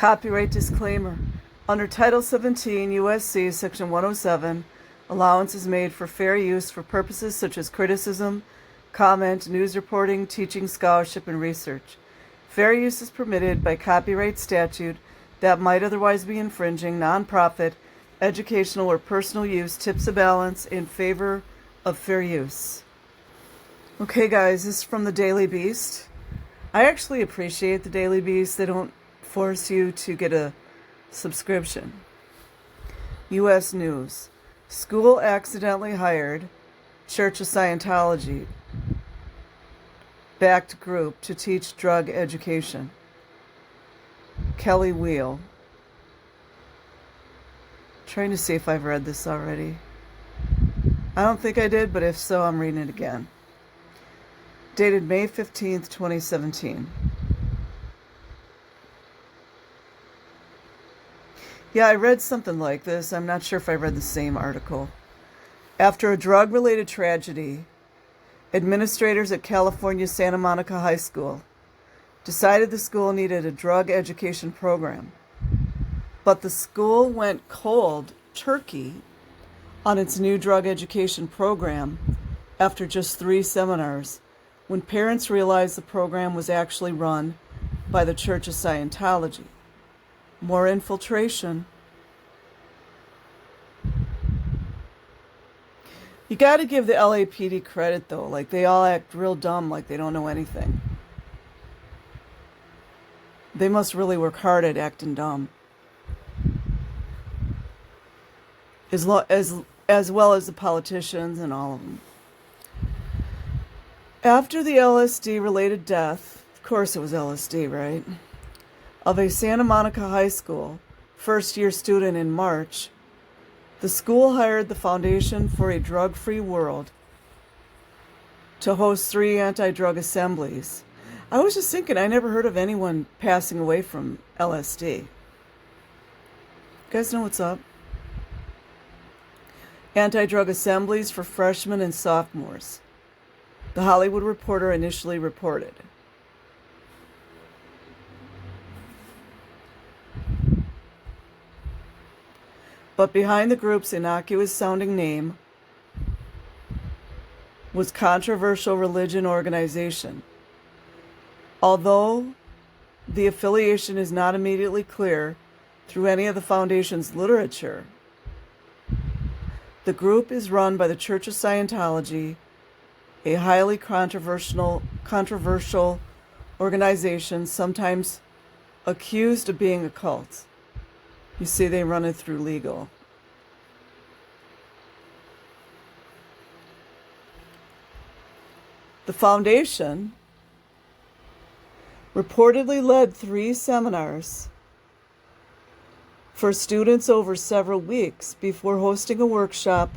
Copyright disclaimer. Under Title 17 U.S.C. Section 107, allowance is made for fair use for purposes such as criticism, comment, news reporting, teaching, scholarship, and research. Fair use is permitted by copyright statute that might otherwise be infringing nonprofit, educational, or personal use tips a balance in favor of fair use. Okay, guys, this is from the Daily Beast. I actually appreciate the Daily Beast. They don't force you to get a subscription. U.S. News. School accidentally hired Church of Scientology backed group to teach drug education. Kelly Wheel. Trying to see if I've read this already. I don't think I did, but if so, I'm reading it again. Dated May 15th, 2017. Yeah, I read something like this. I'm not sure if I read the same article. After a drug-related tragedy, administrators at California's Santa Monica High School decided the school needed a drug education program. But the school went cold turkey on its new drug education program after just 3 seminars, when parents realized the program was actually run by the Church of Scientology. More infiltration. You got to give the LAPD credit, though. Like, they all act real dumb, like they don't know anything. They must really work hard at acting dumb. As well as the politicians and all of them. After the LSD-related death, of course it was LSD, right, of a Santa Monica High School first-year student in March, the school hired the Foundation for a Drug-Free World to host 3 anti-drug assemblies. I was just thinking, I never heard of anyone passing away from LSD. You guys know what's up? Anti-drug assemblies for freshmen and sophomores. The Hollywood Reporter initially reported. But behind the group's innocuous-sounding name was controversial religion organization. Although the affiliation is not immediately clear through any of the Foundation's literature, the group is run by the Church of Scientology, a highly controversial organization sometimes accused of being a cult. You see, they run it through legal. The Foundation reportedly led 3 seminars for students over several weeks before hosting a workshop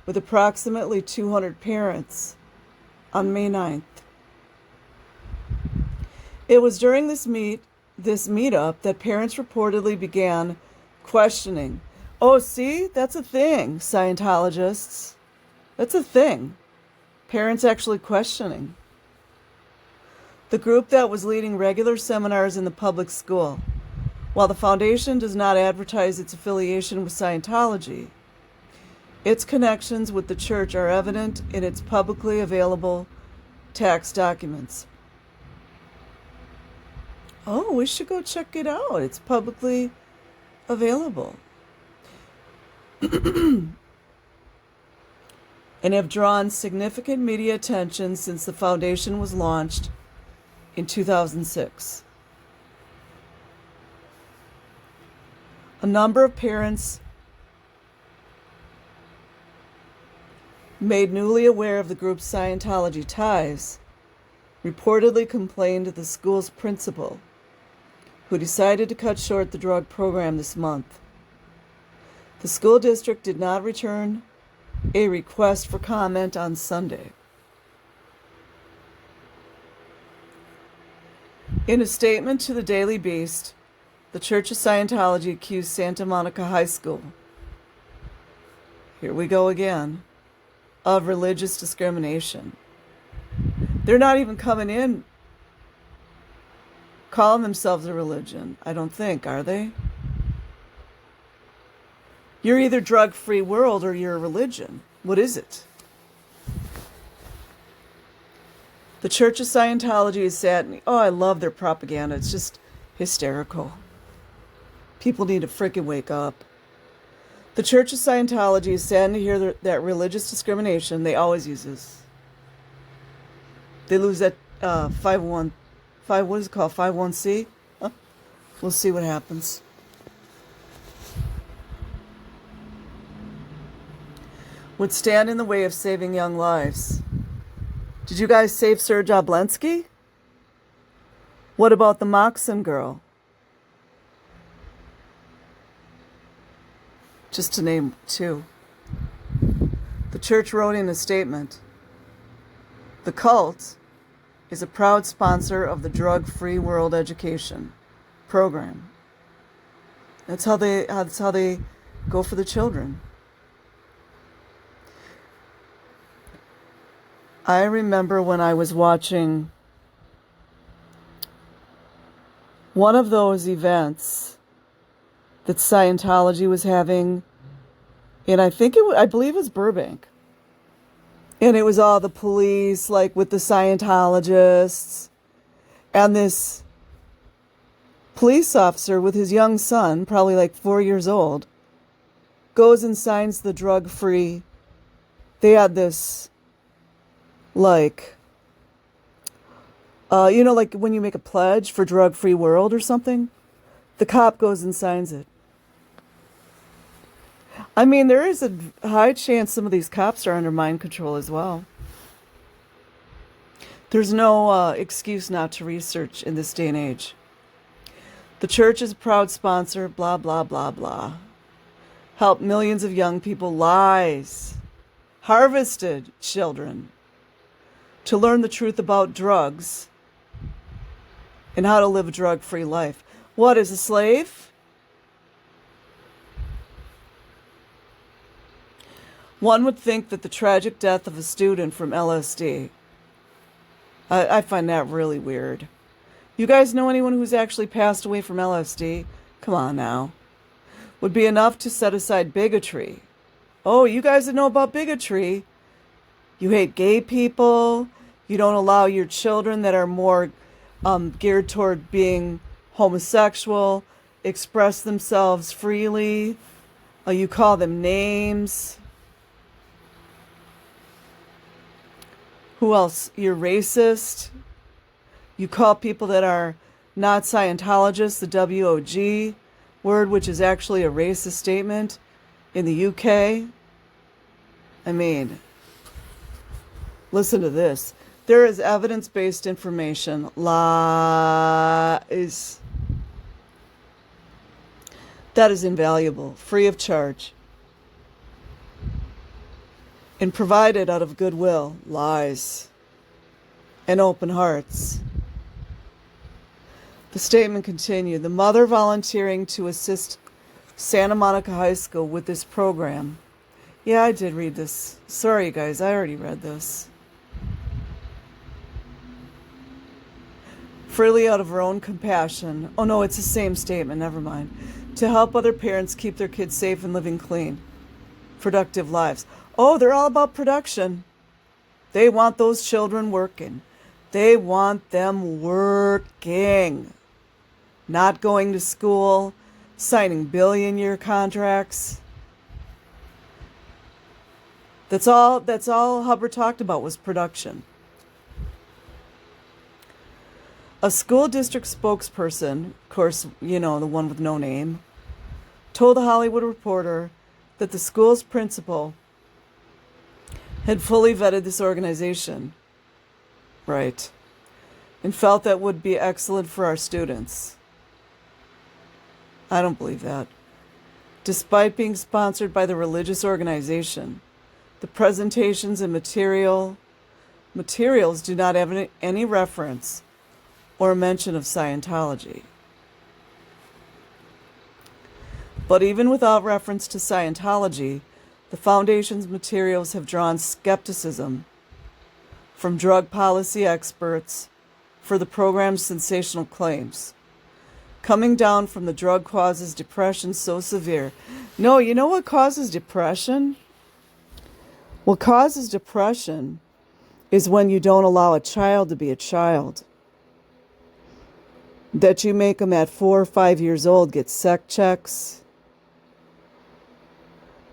with approximately 200 parents on May 9th. It was during this meetup that parents reportedly began questioning. Oh, see, that's a thing, Scientologists. That's a thing. Parents actually questioning. The group that was leading regular seminars in the public school. While the Foundation does not advertise its affiliation with Scientology, its connections with the church are evident in its publicly available tax documents. Oh, we should go check it out. It's publicly available. And have drawn significant media attention since the Foundation was launched in 2006. A number of parents made newly aware of the group's Scientology ties reportedly complained to the school's principal, who decided to cut short the drug program this month. The school district did not return a request for comment on Sunday. In a statement to the Daily Beast, the Church of Scientology accused Santa Monica High School, here we go again, of religious discrimination. They're not even coming in calling themselves a religion. I don't think, are they? You're either drug-free world or you're a religion. What is it? The Church of Scientology is sad. Oh, I love their propaganda. It's just hysterical. People need to freaking wake up. The Church of Scientology is saddened to hear that religious discrimination, they always use this. They lose that 501, what is it called, 51C? Huh? We'll see what happens. Would stand in the way of saving young lives. Did you guys save Serge Oblensky? What about the Moxon girl? Just to name two. The church wrote in a statement, the cult is a proud sponsor of the drug-free world education program. That's how they go for the children. I remember when I was watching one of those events that Scientology was having, and I believe it was Burbank. And it was all the police, like with the Scientologists, and this police officer with his young son, probably like 4 years old, goes and signs the drug-free. They had this, like, like when you make a pledge for drug-free world or something, the cop goes and signs it. I mean, there is a high chance some of these cops are under mind control as well. There's no excuse not to research in this day and age. The church is a proud sponsor, blah, blah, blah, blah. Help millions of young people, lies. Harvested children to learn the truth about drugs and how to live a drug-free life. What, is a slave? One would think that the tragic death of a student from LSD, I find that really weird. You guys know anyone who's actually passed away from LSD? Come on now. Would be enough to set aside bigotry. Oh, you guys that know about bigotry. You hate gay people. You don't allow your children that are more geared toward being homosexual express themselves freely. You call them names. Who else? You're racist. You call people that are not Scientologists the WOG word, which is actually a racist statement in the UK. I mean, listen to this. There is evidence-based information. Lies. That is invaluable, free of charge, and provided out of goodwill. Lies. And open hearts. The statement continued. The mother volunteering to assist Santa Monica High School with this program. Yeah, I did read this. Sorry, you guys, I already read this. Freely out of her own compassion. Oh no, it's the same statement, never mind. To help other parents keep their kids safe and living clean, productive lives. Oh, they're all about production. They want those children working. They want them working. Not going to school, signing billion-year contracts. That's all Hubbard talked about was production. A school district spokesperson, of course, you know, the one with no name, told the Hollywood Reporter that the school's principal had fully vetted this organization, right, and felt that would be excellent for our students. I don't believe that. Despite being sponsored by the religious organization, the presentations and materials do not have any reference or mention of Scientology. But even without reference to Scientology, the Foundation's materials have drawn skepticism from drug policy experts for the program's sensational claims. Coming down from the drug causes depression so severe. No, you know what causes depression? What causes depression is when you don't allow a child to be a child. That you make them at 4 or 5 years old get sec checks.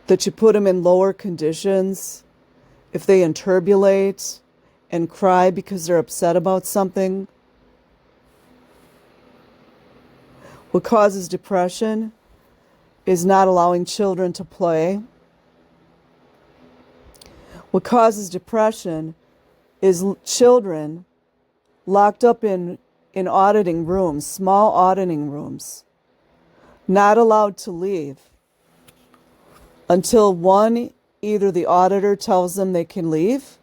That you put them in lower conditions. If they interbulate and cry because they're upset about something. What causes depression is not allowing children to play. What causes depression is children locked up in auditing rooms, small auditing rooms, not allowed to leave until one, either the auditor tells them they can leave,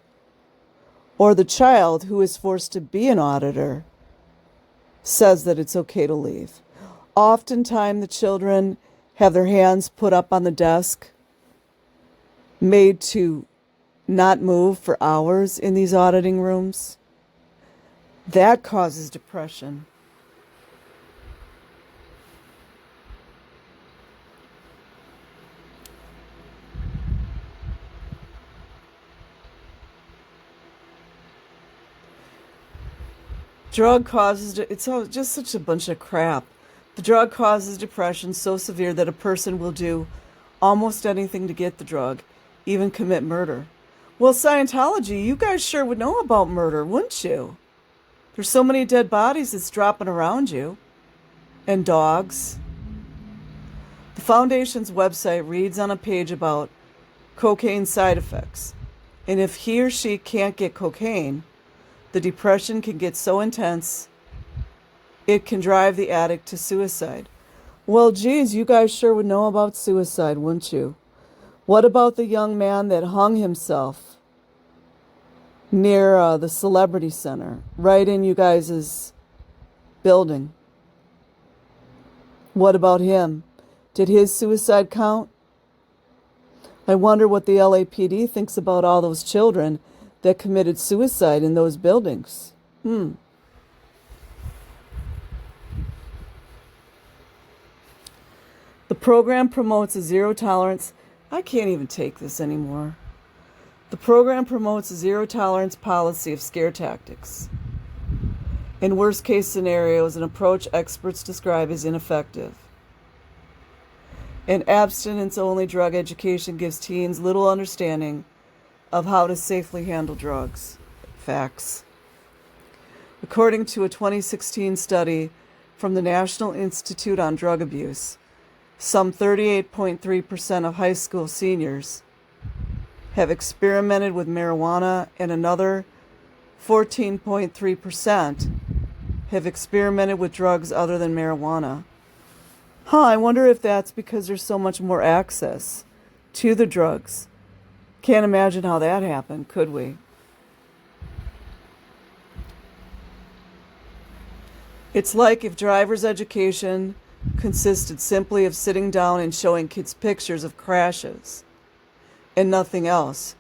or the child who is forced to be an auditor says that it's okay to leave. Oftentimes the children have their hands put up on the desk, made to not move for hours in these auditing rooms. That causes depression. Drug causes, it's all just such a bunch of crap. The drug causes depression so severe that a person will do almost anything to get the drug, even commit murder. Well, Scientology, you guys sure would know about murder, wouldn't you? There's so many dead bodies that's dropping around you. And dogs. The Foundation's website reads on a page about cocaine side effects. And if he or she can't get cocaine, the depression can get so intense, it can drive the addict to suicide. Well, geez, you guys sure would know about suicide, wouldn't you? What about the young man that hung himself near the Celebrity Center, right in you guys' building? What about him? Did his suicide count? I wonder what the LAPD thinks about all those children that committed suicide in those buildings. The program promotes a zero tolerance. I can't even take this anymore. The program promotes a zero tolerance policy of scare tactics. In worst case scenarios, an approach experts describe as ineffective. And abstinence-only drug education gives teens little understanding of how to safely handle drugs. Facts. According to a 2016 study from the National Institute on Drug Abuse, some 38.3% of high school seniors have experimented with marijuana, and another 14.3% have experimented with drugs other than marijuana. I wonder if that's because there's so much more access to the drugs. Can't imagine how that happened, could we? It's like if driver's education consisted simply of sitting down and showing kids pictures of crashes and nothing else.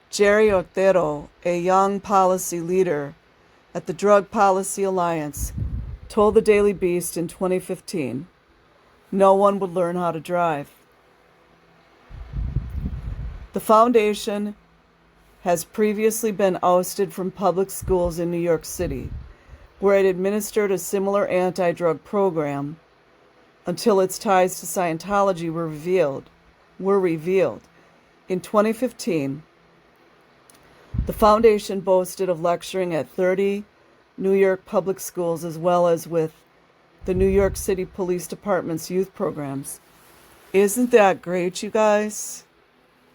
Jerry Otero, a young policy leader at the Drug Policy Alliance, told the Daily Beast in 2015, no one would learn how to drive. The foundation has previously been ousted from public schools in New York City, where it administered a similar anti-drug program until its ties to Scientology were revealed. In 2015, the foundation boasted of lecturing at 30 New York public schools as well as with the New York City Police Department's youth programs. Isn't that great, you guys?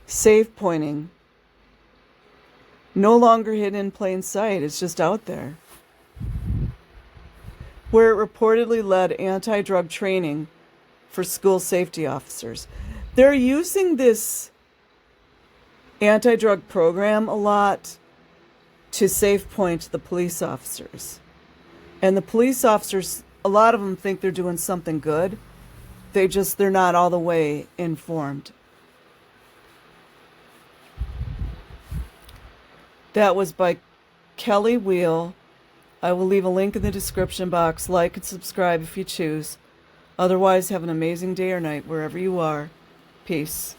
Safe pointing. No longer hidden in plain sight. It's just out there. Where it reportedly led anti-drug training for school safety officers. They're using this anti-drug program a lot to safe point the police officers. And the police officers, a lot of them think they're doing something good. They're not all the way informed. That was by Kelly Wheel, I will leave a link in the description box. Like and subscribe if you choose. Otherwise, have an amazing day or night wherever you are. Peace.